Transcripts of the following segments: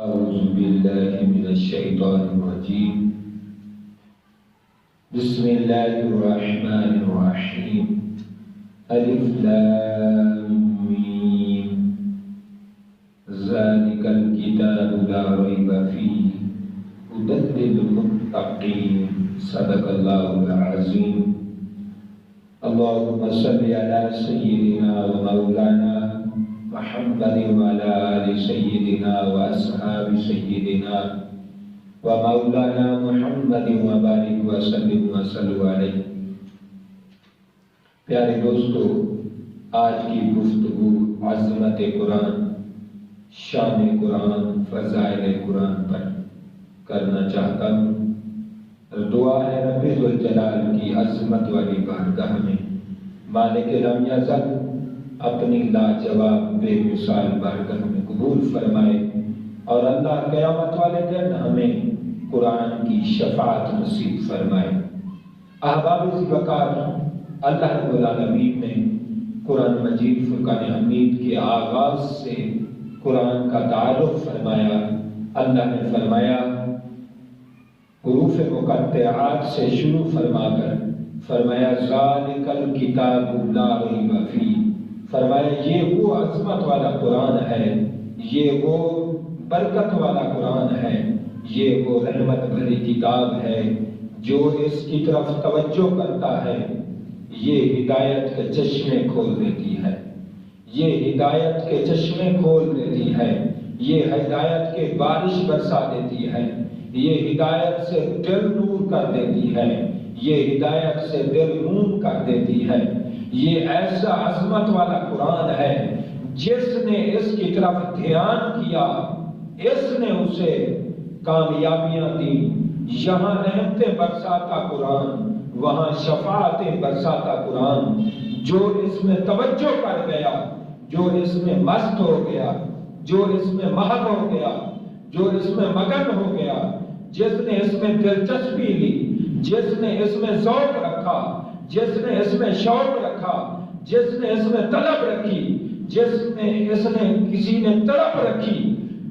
اعوذ باللہ من الشیطان الرجیم بسم اللہ الرحمن الرحیم الف لام میم ذالک الکتاب لا ریب فیہ ہدی للمتقین صدق اللہ العظیم اللہم صلی علی سیدنا و مولانا محمد وعلى آل سيدنا وأصحاب سيدنا ومولانا محمد وبارك وسلم وصلوا علیہ۔ پیارے دوستو، آج کی گفتگو عظمت قرآن، شان قرآن، فضائل قرآن پر کرنا چاہتا ہوں۔ دعا ہے رب ذوالجلال کی عظمت والی بارگاہ میں مالک لم یزل اپنی لاجواب بے مثال بارگاہ میں قبول فرمائے اور اللہ قیامت والے دن ہمیں قرآن کی شفاعت نصیب فرمائے۔ احباب ذی وقار، اللہ رب العالمین نے قرآن مجید فرقان حمید کے آغاز سے قرآن کا تعارف فرمایا۔ اللہ نے فرمایا حروف مقطعات سے شروع فرما کر فرمایا ذالک الکتاب لا ریب فیہ، فرمایا یہ وہ عظمت والا قرآن ہے، یہ وہ برکت والا قرآن ہے، یہ وہ رحمت بھری کتاب ہے جو اس کی طرف توجہ کرتا ہے یہ ہدایت کے چشمے کھول دیتی ہے، یہ ہدایت کے چشمے کھول دیتی ہے، یہ ہدایت کے بارش برسا دیتی ہے، یہ ہدایت سے دل نور کر دیتی ہے، یہ ہدایت سے دل نور کر دیتی ہے۔ یہ ایسا عظمت والا قرآن ہے جس نے اس کی طرف دھیان کیا اس نے اسے کامیابیاں دی۔ یہاں رحمتیں برساتا قرآن، وہاں شفاعتیں برساتا قرآن۔ جو اس میں توجہ کر گیا، جو اس میں مست ہو گیا، جو اس میں محو ہو گیا، جو اس میں مگن ہو گیا، جس نے اس میں دلچسپی لی، جس نے اس میں ذوق رکھا، جس نے اس میں شوق رکھا، جس نے اس میں طلب رکھی، جس نے اس نے کسی نے طلب رکھی،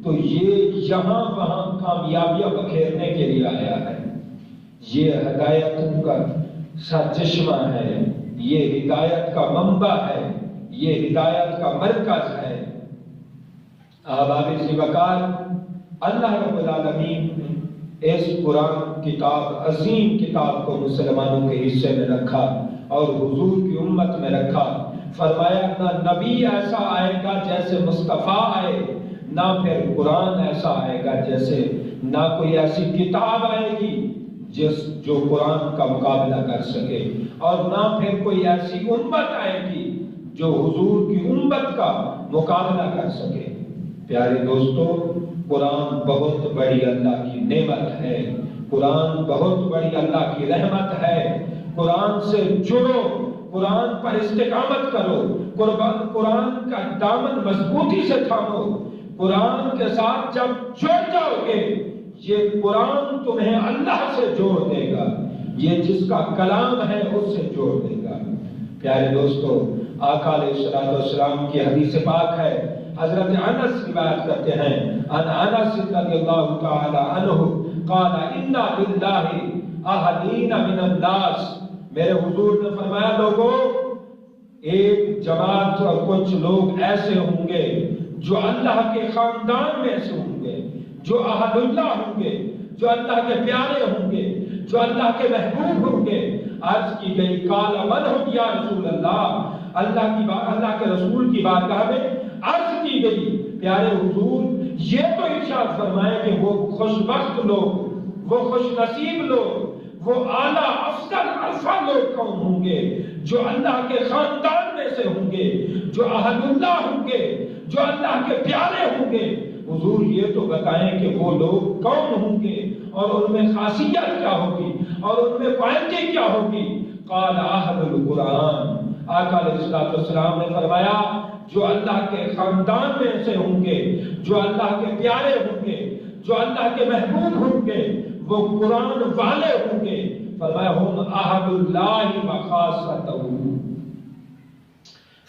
تو یہ یہاں وہاں کامیابیاں بکھیرنے کے لیے آیا ہے۔ یہ ہدایتوں کا سرچشمہ ہے، یہ ہدایت کا منبع ہے، یہ ہدایت کا مرکز ہے۔ احباب ذی وقار، اللہ رب العالمین نے اس قرآن کتاب، عظیم کتاب کو مسلمانوں کے حصے میں رکھا اور حضور کی امت میں رکھا۔ فرمایا نہ نبی ایسا آئے گا جیسے مصطفیٰ آئے، نہ پھر قرآن ایسا آئے گا جیسے، نہ کوئی ایسی کتاب آئے گی جو قرآن کا مقابلہ کر سکے، اور نہ پھر کوئی ایسی امت آئے گی جو حضور کی امت کا مقابلہ کر سکے۔ پیارے دوستو، قرآن بہت بڑی اللہ کی نعمت ہے، قرآن بہت بڑی اللہ کی رحمت ہے۔ قرآن سے جڑو، قرآن پر استقامت کرو، قرآن کا دامن مضبوطی سے تھامو۔ قرآن کے ساتھ جب جڑ جاؤ گے، یہ قرآن تمہیں اللہ سے جوڑ دے گا، یہ جس کا کلام ہے اس سے جوڑ دے گا۔ پیارے دوستو، آقا علیہ السلام کی حدیث پاک ہے، حضرت انس روایت کرتے ہیں، ان انس رضی اللہ تعالی عنہ قال انا للہ اہلین من الناس، میرے حضور نے فرمایا لوگوں، ایک جماعت اور کچھ لوگ ایسے ہوں گے جو اللہ کے خاندان میں سے ہوں گے، جو اہل اللہ ہوں گے، جو اللہ کے پیارے ہوں گے، جو اللہ کے محبوب ہوں گے۔ عرض کی گئی قال من ہم یا رسول اللہ، اللہ کے رسول کی بارگاہ میں عرض کی گئی پیارے حضور یہ تو ارشاد فرمائے کہ وہ خوش بخت لوگ، وہ خوش نصیب لوگ، وہ اعلیٰ افضل الفا لوگ کون ہوں گے جو اللہ کے خاندان میں سے ہوں گے، جو اہل اللہ ہوں گے، جو اللہ کے پیارے ہوں گے۔ حضور یہ تو بتائیں کہ وہ لوگ کون ہوں گے اور ان میں خاصیت کیا ہوگی اور ان میں کوالٹی کیا ہوگی۔ قال اہل القرآن، آقا علیہ السلام نے فرمایا جو اللہ کے خاندان میں سے ہوں گے، جو اللہ کے پیارے ہوں گے، جو اللہ کے محبوب ہوں گے، وہ قرآن والے ہوں گے۔ فرمایا ہم احد اللہ و خاصتہ،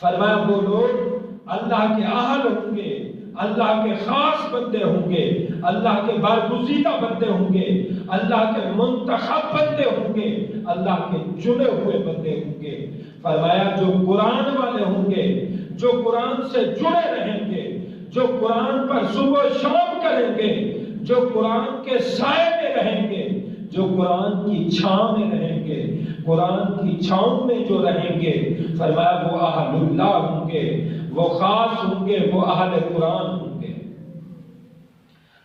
فرمایا وہ لوگ اللہ کے اہل ہوں گے، اللہ کے خاص بندے ہوں گے، اللہ کے برگزیدہ بندے ہوں گے، اللہ کے منتخب بندے ہوں گے، اللہ کے چنے ہوئے بندے ہوں گے۔ فرمایا جو قرآن والے ہوں گے، جو قرآن سے جڑے رہیں گے، جو قرآن پر صبح و شام کریں گے، جو قرآن کے سائے میں رہیں گے، جو قرآن کی چھاؤں میں رہیں گے، قرآن کی چھاؤں میں جو رہیں گے، فرمایا وہ اہل اللہ ہوں گے، وہ خاص ہوں گے، وہ اہل قرآن ہوں گے۔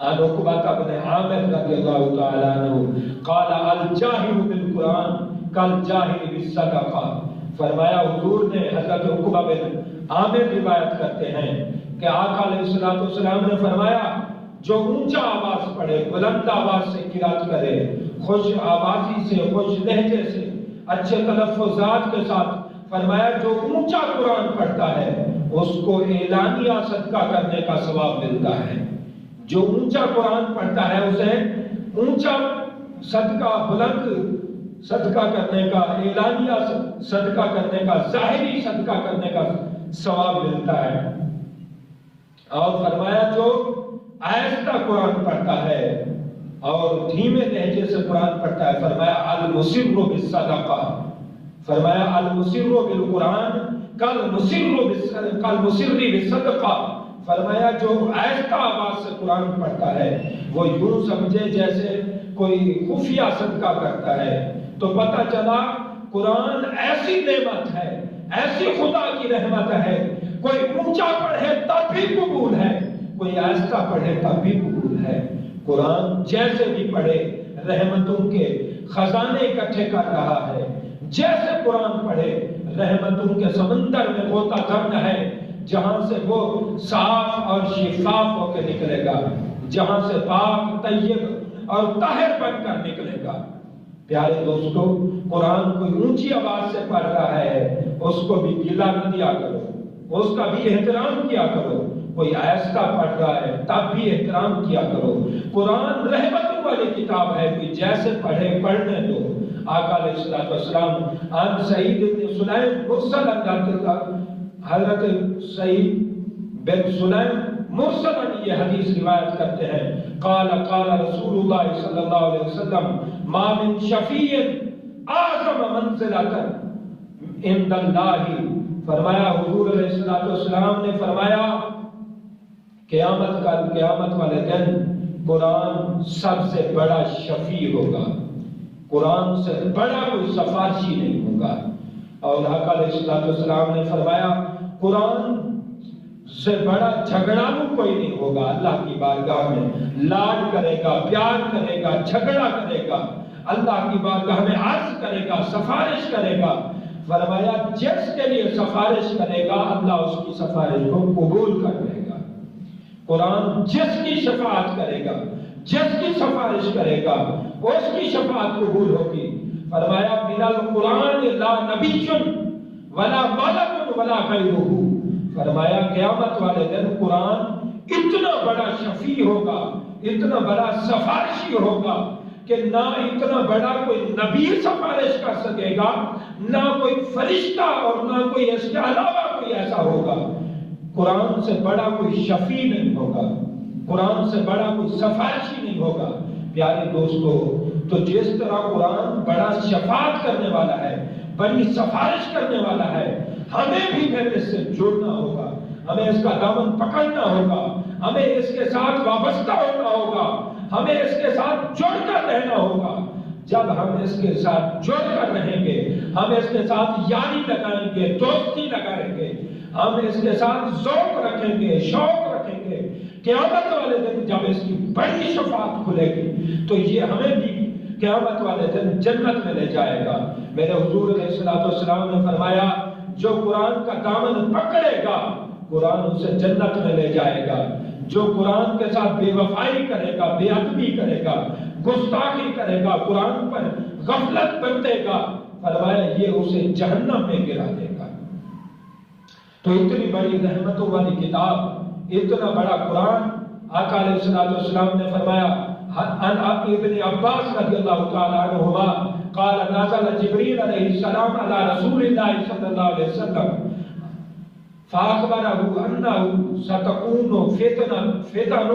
عن عقبہ بن عامر رضی اللہ تعالی عنہ قال الجاہر بالقرآن کالجاہر بالصدقہ۔ فرمایا حضور نے، حضرت عقبہ بن عامر روایت کرتے ہیں کہ آقا علیہ السلام نے فرمایا جو اونچا آواز پڑھے، بلند آواز سے قرات کرے، خوش آوازی سے، خوش لہجے سے، اچھے تلفظات کے ساتھ، فرمایا جو اونچا قرآن پڑھتا ہے اس کو اعلانیہ صدقہ کرنے کا ثواب ملتا ہے۔ جو اونچا قرآن پڑھتا ہے اسے اونچا صدقہ، بلند صدقہ کرنے کا، اعلانیہ صدقہ کرنے کا، ظاہری صدقہ کرنے کا ثواب ملتا ہے۔ اور فرمایا جو آہستہ قرآن پڑھتا ہے اور دھیمے لہجے سے قرآن پڑھتا ہے، فرمایا المسر بالصدقہ، فرمایا المسر بالقرآن کالمسر بالصدقہ، فرمایا جو آہستہ آواز سے قرآن پڑھتا ہے وہ یوں سمجھے جیسے کوئی خفیہ صدقہ کرتا ہے۔ تو پتہ چلا قرآن ایسی نعمت ہے، ایسی خدا کی رحمت ہے، کوئی اونچا پڑھے تب بھی قبول ہے، کوئی آہستہ پڑھے تب بھی قبول ہے۔ قرآن جیسے بھی پڑھے رحمتوں کے خزانے اکٹھے کر رہا ہے، جیسے قرآن پڑھے رحمتوں کے سمندر میں غوطہ کرنا ہے، جہاں سے وہ صاف اور شفاف ہو کے نکلے گا، جہاں سے پاک، طیب اور طاہر بن کر نکلے گا۔ پیارے دوستو، قرآن کوئی اونچی آواز سے پڑھ رہا ہے اس کو بھی گلہ نہ دیا کرو، اس کا بھی احترام کیا کرو۔ کوئی آہستہ پڑھ رہا ہے تب بھی احترام کیا کرو۔ قرآن رحمتوں والی کتاب ہے، کوئی جیسے پڑھے پڑھنے دو۔ آقا علیہ السلام عن سعید بن سلیم مرسل حضرت سعید بن سلیم مرسل یہ حدیث روایت کرتے ہیں، قال قال رسول اللہ صلی اللہ علیہ وسلم ما من شفیع اعظم منزلۃ عند اللہ، فرمایا حضور علیہ السلام نے فرمایا قیامت والے دن قرآن سب سے بڑا شفیع ہوگا، قرآن سے بڑا کوئی سفارشی نہیں ہوگا۔ اور آقا علیہ السلام نے فرمایا قرآن سے بڑا جھگڑالو کوئی نہیں ہوگا اللہ کی بارگاہ میں، لاڈ کرے گا، پیار کرے گا، جھگڑا کرے گا، اللہ کی بارگاہ میں عرض کرے گا، سفارش کرے گا۔ فرمایا جس کے لیے سفارش کرے گا اللہ اس کی سفارش کو قبول کر لے گا۔ قرآن جس کی شفاعت کرے گا، جس کی سفارش کرے گا اس کی شفاعت قبول ہوگی۔ فرمایا من القرآن لا نبی ولا ملک ولا غیرہ، فرمایا قیامت والے دن قرآن اتنا بڑا شفیع ہوگا، اتنا بڑا سفارشی ہوگا کہ نہ اتنا بڑا کوئی نبی سفارش کر سکے گا، نہ کوئی فرشتہ اور نہ کوئی اس کے علاوہ کوئی ایسا ہوگا۔ قرآن سے بڑا کوئی شفیع نہیں ہوگا، قرآن سے بڑا کوئی سفارشی نہیں ہوگا۔ پیارے دوستو، تو جس طرح قرآن بڑا شفاعت کرنے والا ہے، بڑی سفارش کرنے والا ہے، ہمیں بھی پھر اس سے جڑنا ہوگا، ہمیں اس کا دامن پکڑنا ہوگا، ہمیں اس کے ساتھ وابستہ ہونا ہوگا، ہمیں اس کے ساتھ جڑ کر رہنا ہوگا۔ جب ہم اس کے ساتھ جڑ کر رہیں گے، ہم اس کے ساتھ یاری لگائیں گے، دوستی لگائیں گے، ہم اس کے ساتھ ذوق رکھیں گے، شوق رکھیں گے، قیامت والے دن جب اس کی بڑی شفاعت کھلے گی تو یہ ہمیں بھی قیامت والے دن جنت میں لے جائے گا۔ میرے حضور علیہ السلام نے فرمایا جو قرآن کا دامن پکڑے گا قرآن اسے جنت میں لے جائے گا، جو قرآن کے ساتھ بے وفائی کرے گا، بے ادبی کرے گا، گستاخی کرے گا، قرآن پر غفلت برتے گا، فرمایا یہ اسے جہنم میں گرا دے گا۔ تو اتنی بڑی رحمتوں والی کتاب، اتنا بڑا قرآن، آقا علیہ السلام نے فرمایا عن ابن عباس رضی اللہ تعالی عنہما قال نازل جبریل علیہ السلام علی رسول اللہ صلی اللہ علیہ وسلم فَأَخْبَرَهُ أَنَّهُ سَتَكُونُ فِتَنٌ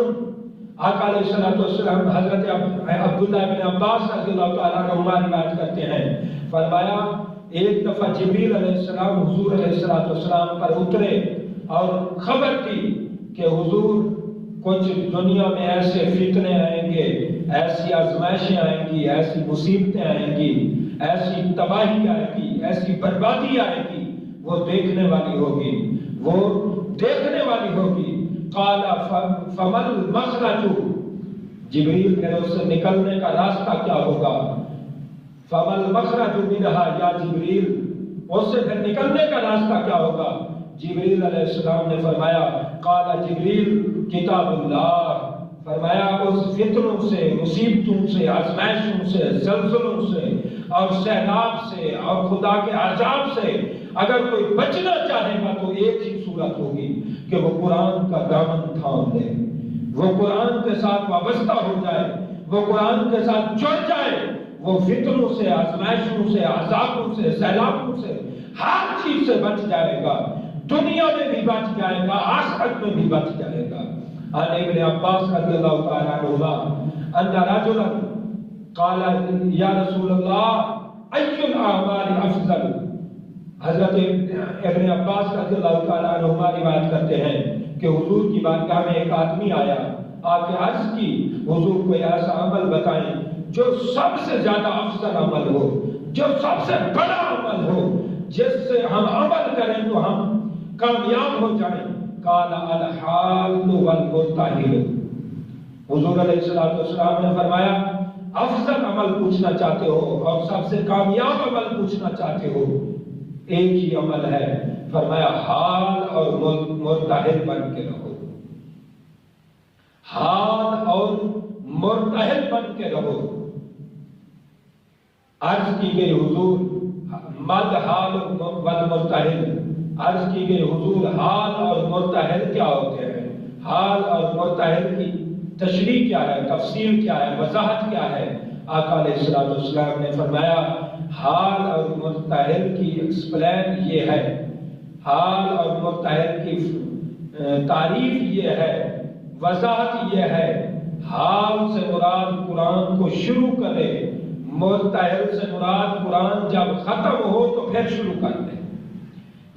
آقا علیہ السلام حضرت عبداللہ بن عباس رضی اللہ تعالیٰ عنہما روایت کرتے ہیں، فرمایا ایک دفعہ جبریل علیہ السلام حضور علیہ السلام پر اترے اور خبر دی کہ حضور کچھ دنیا میں ایسے فتنے آئیں گے، ایسی آزمائشیں آئیں گی، ایسی مصیبتیں آئیں گی، ایسی تباہی آئے گی، ایسی بربادی آئے گی، وہ دیکھنے والی ہوگی، وہ دیکھنے والی ہوگی۔ قال فمن المخرج، جبریل کہہ رہے اس سے نکلنے کا راستہ کیا ہوگا؟ فمن المخرج منها یا جبریل، اس سے پھر نکلنے کا راستہ کیا ہوگا؟ جبریل علیہ السلام نے فرمایا، قال جبریل کتاب اللہ، فرمایا اس فتنوں سے، مصیبتوں سے، آزمائشوں سے، زلزلوں سے اور سیلاب سے اور خدا کے عذاب سے اگر کوئی بچنا چاہے گا تو ایک ہی صورت ہوگی کہ وہ قرآن کا دامن تھام لے، وہ قرآن کے ساتھ وابستہ ہو جائے، وہ قرآن کے ساتھ جڑ جائے، وہ فتنوں سے، آزمائشوں سے، عذابوں سے، سیلابوں سے، ہر چیز سے بچ جائے گا، دنیا میں بھی بچ جائے گا، آخرت میں بھی بچ جائے گا۔ عن ابن عباس رضی اللہ تعالیٰ عنہما ان رجلا قال یا رسول اللہ ای الاعمال افضل، حضرت ابن عباس رضی اللہ تعالیٰ عنہما روایت کرتے ہیں کہ حضور کی بارگاہ میں ایک آدمی آیا، آپ نے عرض کی حضور کوئی ایسا عمل بتائیں جو سب سے زیادہ افضل عمل ہو، جو سب سے بڑا عمل ہو، جس سے ہم عمل کریں تو ہم کامیاب ہو جائیں۔ قال الحال والمرتحل، حضور علیہ السلام نے فرمایا افضل عمل پوچھنا چاہتے ہو اور سب سے کامیاب عمل پوچھنا چاہتے ہو، ایک ہی عمل ہے، فرمایا حال اور مرتحل بن کے رہو، حال اور مرتحل بن کے رہو۔ عرض کی گئی حضور مد حال والمرتحل، عرض کی گئی حضور حال اور مرتحل کیا ہوتے ہیں؟ حال اور مرتحل کی تشریح کیا ہے، تفصیل کیا ہے، وضاحت کیا ہے؟ آقا علیہ السلام نے فرمایا حال اور مرتحل کی ایکسپلین یہ ہے، حال اور مرتحل کی تعریف یہ ہے، وضاحت یہ ہے، حال سے مراد قرآن کو شروع کرے، مرتحل سے مراد قرآن جب ختم ہو تو پھر شروع کر دے،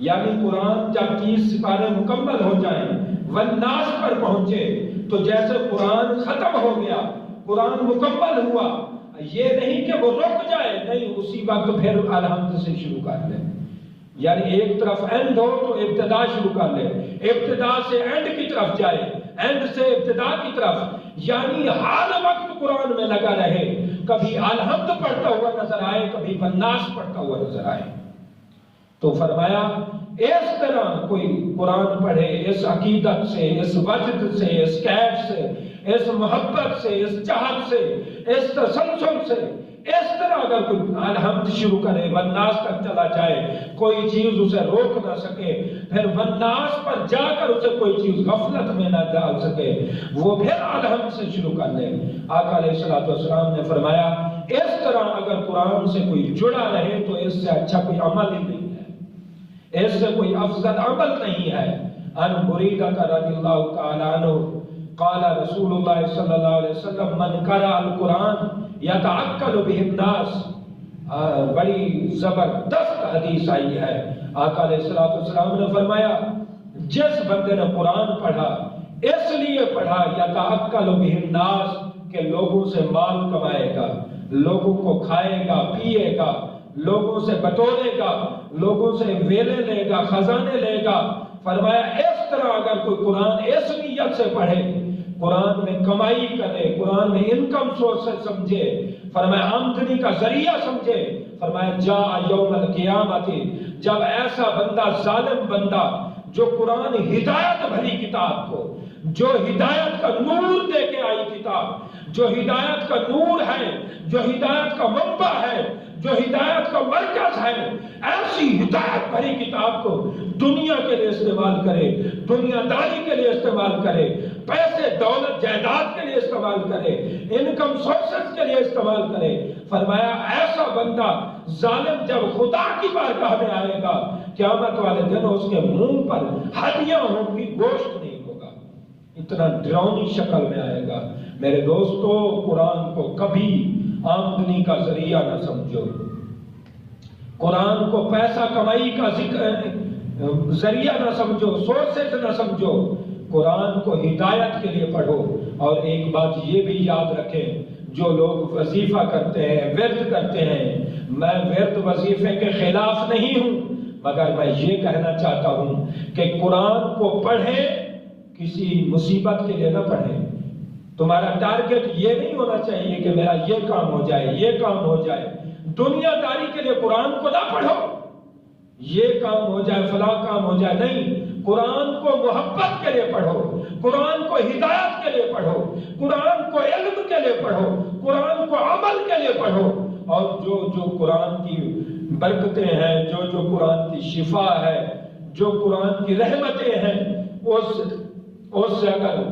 یعنی قرآن جب 30 سپارے مکمل ہو جائیں، والناس پر پہنچے تو جیسے قرآن ختم ہو گیا، قرآن مکمل ہوا، یہ نہیں کہ وہ رک جائے، نہیں اسی وقت پھر الحمد سے شروع کر لے، یعنی ایک طرف اینڈ ہو تو ابتدا شروع کر لے، ابتدا سے اینڈ کی طرف جائے، اینڈ سے ابتدا کی طرف، یعنی ہر وقت قرآن میں لگا رہے، کبھی الحمد پڑھتا ہوا نظر آئے، کبھی والناس پڑھتا ہوا نظر آئے۔ تو فرمایا اس طرح کوئی قرآن پڑھے، اس عقیدت سے، اس وجد سے، اس کیف سے، اس محبت سے، اس چاہت سے، اس تسلسل سے، اس طرح اگر کوئی الحمد شروع کرے، والناس تک چلا جائے، کوئی چیز اسے روک نہ سکے، پھر والناس پر جا کر اسے کوئی چیز غفلت میں نہ ڈال سکے، وہ پھر الحمد سے شروع کر لے۔ آقا علیہ السلام نے فرمایا اس طرح اگر قرآن سے کوئی جڑا رہے تو اس سے اچھا کوئی عمل ہی نہیں ہے، اس سے کوئی افضل عمل نہیں ہے۔ ان بریدہ رضی اللہ تعالی عنہ قال رسول اللہ صلی اللہ علیہ وسلم من قرأ القرآن یتعقل به الناس، بڑی زبردست حدیث آئی ہے۔ آقا علیہ السلام نے فرمایا جس بندے نے قرآن پڑھا اس لیے پڑھا یتعقل به الناس کہ لوگوں سے مال کمائے گا، لوگوں کو کھائے گا، پیے گا، لوگوں سے بٹورے گا، لوگوں سے ویلے لے گا، خزانے لے گا۔ فرمایا اس طرح اگر کوئی قرآن اس نیت سے پڑھے، قرآن میں کمائی کرے، قرآن میں انکم سورس سمجھے، فرمایا آمدنی کا ذریعہ سمجھے، فرمایا جاء یوم القیامت، جب ایسا بندہ، ظالم بندہ جو قرآن ہدایت بھری کتاب کو، جو ہدایت کا نور دے کے آئی کتاب، جو ہدایت کا نور ہے، جو ہدایت کا منبع ہے، جو ہدایت کا مرکز ہے، ایسی ہدایت بھری کتاب کو دنیا کے لیے استعمال کرے، دنیا داری کے لیے استعمال کرے، پیسے دولت جائیداد کے لیے استعمال کرے، انکم سورسز کے لیے استعمال کرے۔ فرمایا ایسا بندہ ظالم جب خدا کی بارگاہ میں آئے گا، قیامت والے دن اس کے منہ پر ہڈیاں ہوں گی، گوشت نہیں ہوگا، اتنا ڈراؤنی شکل میں آئے گا۔ میرے دوستو، قرآن کو کبھی آمدنی کا ذریعہ نہ سمجھو، قرآن کو پیسہ کمائی کا ذریعہ نہ سمجھو، سورسز نہ سمجھو، قرآن کو ہدایت کے لیے پڑھو۔ اور ایک بات یہ بھی یاد رکھیں، جو لوگ وظیفہ کرتے ہیں، ورد کرتے ہیں، میں ورد وظیفے کے خلاف نہیں ہوں، مگر میں یہ کہنا چاہتا ہوں کہ قرآن کو پڑھیں، کسی مصیبت کے لیے نہ پڑھیں۔ تمہارا ٹارگٹ یہ نہیں ہونا چاہیے کہ میرا یہ کام ہو جائے، یہ کام ہو جائے۔ دنیا داری کے لیے قرآن کو نہ پڑھو، یہ کام ہو جائے، فلاں کام ہو جائے، نہیں۔ قرآن کو محبت کے لیے پڑھو، قرآن کو ہدایت کے لیے پڑھو، قرآن کو علم کے لیے پڑھو، قرآن کو عمل کے لیے پڑھو۔ اور جو قرآن کی برکتیں ہیں، جو قرآن کی شفا ہے، جو قرآن کی رحمتیں ہیں، اس سے اگر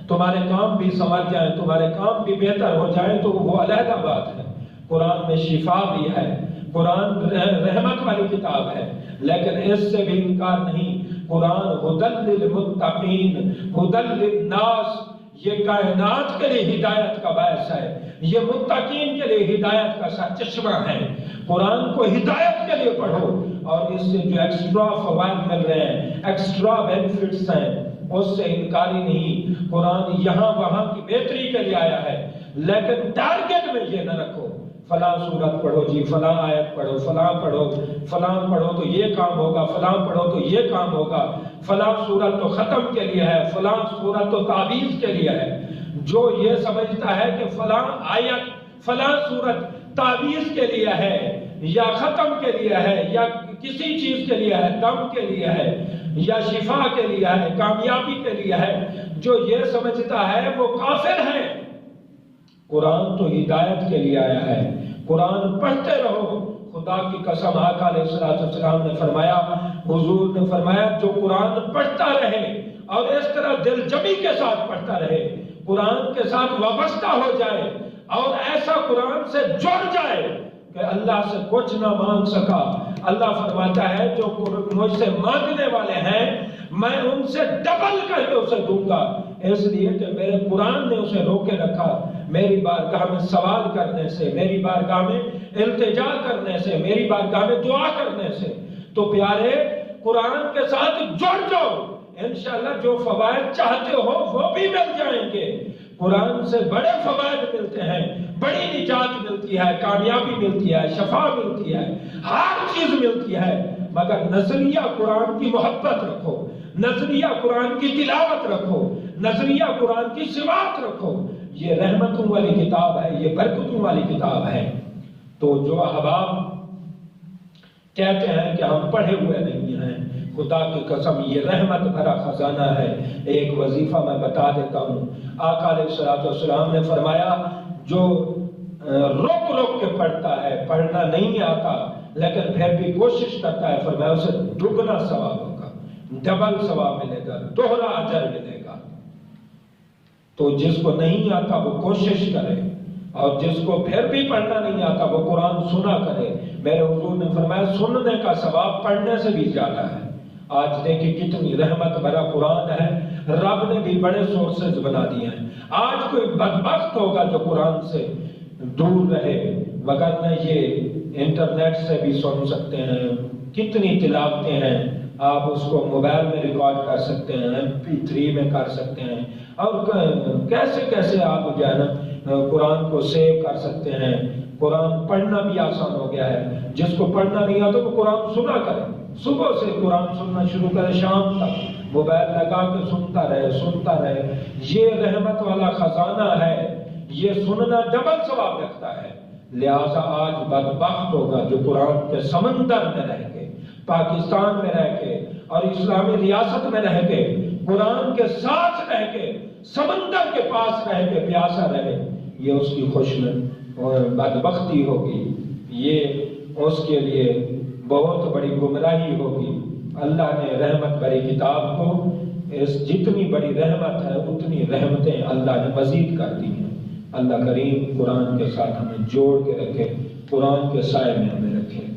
تمہارے کام بھی سنور جائیں، تمہارے کام بھی بہتر ہو جائیں تو وہ علیحدہ بات ہے۔ قرآن میں شفا بھی ہے، قرآن رحمت والی کتاب ہے، لیکن اس سے بھی انکار نہیں۔ قرآن ہدی للمتقین، ہدی للناس، یہ کائنات کے لیے ہدایت کا باعث ہے، یہ متقین کے لیے ہدایت کا سرچشمہ ہے۔ قرآن کو ہدایت کے لیے پڑھو، اور اس سے جو ایکسٹرا فوائد مل رہے ہیں، ایکسٹرا بینیفٹس ہیں، اس سے انکاری نہیں۔ قرآن یہاں وہاں کی بہتری کے لیے آیا ہے، لیکن ٹارگٹ میں یہ نہ رکھو فلاں سورت پڑھو جی، فلاں آیت پڑھو، فلاں پڑھو، فلاں پڑھو تو یہ کام ہوگا، فلاں پڑھو تو یہ کام ہوگا، فلاں سورت تو ختم کے لیے ہے، فلاں سورت تو تعویذ کے لیے ہے۔ جو یہ سمجھتا ہے کہ فلاں آیت، فلاں سورت تعویذ کے لیے ہے، یا ختم کے لیے ہے، یا کسی چیز کے لیے ہے، دم کے لیے ہے، یا شفا کے لیے ہے، کامیابی کے لیے ہے، جو یہ سمجھتا ہے وہ کافر ہے۔ قرآن تو ہدایت کے لیے آیا ہے، قرآن پڑھتے رہو۔ خدا کی قسم، آقا علیہ السلام نے فرمایا، حضور نے فرمایا، جو قرآن پڑھتا رہے اور اس طرح دل جمی کے ساتھ پڑھتا رہے، قرآن کے ساتھ وابستہ ہو جائے اور ایسا قرآن سے جڑ جائے کہ اللہ سے کچھ نہ مانگ سکا۔ اللہ فرماتا ہے جو مجھ سے مانگنے والے ہیں میں ان سے ڈبل کر کے اسے دوں گا، اس لیے کہ میرے قرآن نے اسے روکے رکھا میری بارگاہ میں سوال کرنے سے، میری بارگاہ میں التجا کرنے سے، میری بارگاہ میں دعا کرنے سے۔ تو پیارے، قرآن کے ساتھ جڑ جاؤ، انشاءاللہ جو فوائد چاہتے ہو وہ بھی مل جائیں گے۔ قرآن سے بڑے فوائد ملتے ہیں، بڑی نجات ملتی ہے، کامیابی ملتی ہے، شفا ملتی ہے، ہر چیز ملتی ہے، مگر نظریہ قرآن کی محبت رکھو، نظریہ قرآن کی تلاوت رکھو، نظریہ قرآن کی سماعت رکھو۔ یہ رحمتوں والی کتاب ہے، یہ برکتوں والی کتاب ہے۔ تو جو احباب کہتے ہیں کہ ہم پڑھے ہوئے نہیں ہیں، خدا کی قسم یہ رحمت بھرا خزانہ ہے۔ ایک وظیفہ میں بتا دیتا ہوں۔ آقا علیہ السلام نے فرمایا، جو رک رک کے پڑھتا ہے، پڑھنا نہیں آتا لیکن پھر بھی کوشش کرتا ہے، فرمایا اسے دگنا ثواب ہوگا، ڈبل ثواب ملے گا، دوہرا اجر ملے گا۔ تو جس کو نہیں آتا وہ کوشش کرے، اور جس کو پھر بھی پڑھنا نہیں آتا وہ قرآن سنا کرے۔ میرے حضور نے فرمایا سننے کا ثواب پڑھنے سے بھی زیادہ ہے۔ آج دیکھیں کتنی رحمت بھرا قرآن ہے، رب نے بھی بڑے سورسز بنا دیے ہیں۔ آج کوئی بدبخت ہوگا جو قرآن سے دور رہے، وگرنہ یہ انٹرنیٹ سے بھی سن سکتے ہیں، کتنی تلاوتیں ہیں، آپ اس کو موبائل میں ریکارڈ کر سکتے ہیں، MP3 میں کر سکتے ہیں، اور کیسے کیسے آپ جو ہے نا قرآن کو سیو کر سکتے ہیں۔ قرآن پڑھنا بھی آسان ہو گیا ہے، جس کو پڑھنا نہیں آتا وہ قرآن سنا کرے، صبح سے قرآن سننا شروع کرے، شام تک موبائل لگا کے سنتا رہے۔ یہ رحمت والا خزانہ ہے، یہ سننا ڈبل ثواب رکھتا ہے۔ لہٰذا آج بدبخت ہوگا جو قرآن کے سمندر میں رہ کے، پاکستان میں رہ کے اور اسلامی ریاست میں رہ کے، قرآن کے ساتھ رہ کے، سمندر کے پاس رہ کے پیاسا رہے، یہ اس کی بدبختی ہوگی، یہ اس کے لیے بہت بڑی گمراہی ہوگی۔ اللہ نے رحمت بھری کتاب کو جتنی بڑی رحمت ہے اتنی رحمتیں اللہ نے مزید کر دی ہیں۔ اللہ کریم قرآن کے ساتھ ہمیں جوڑ کے رکھے، قرآن کے سائے میں ہمیں رکھے۔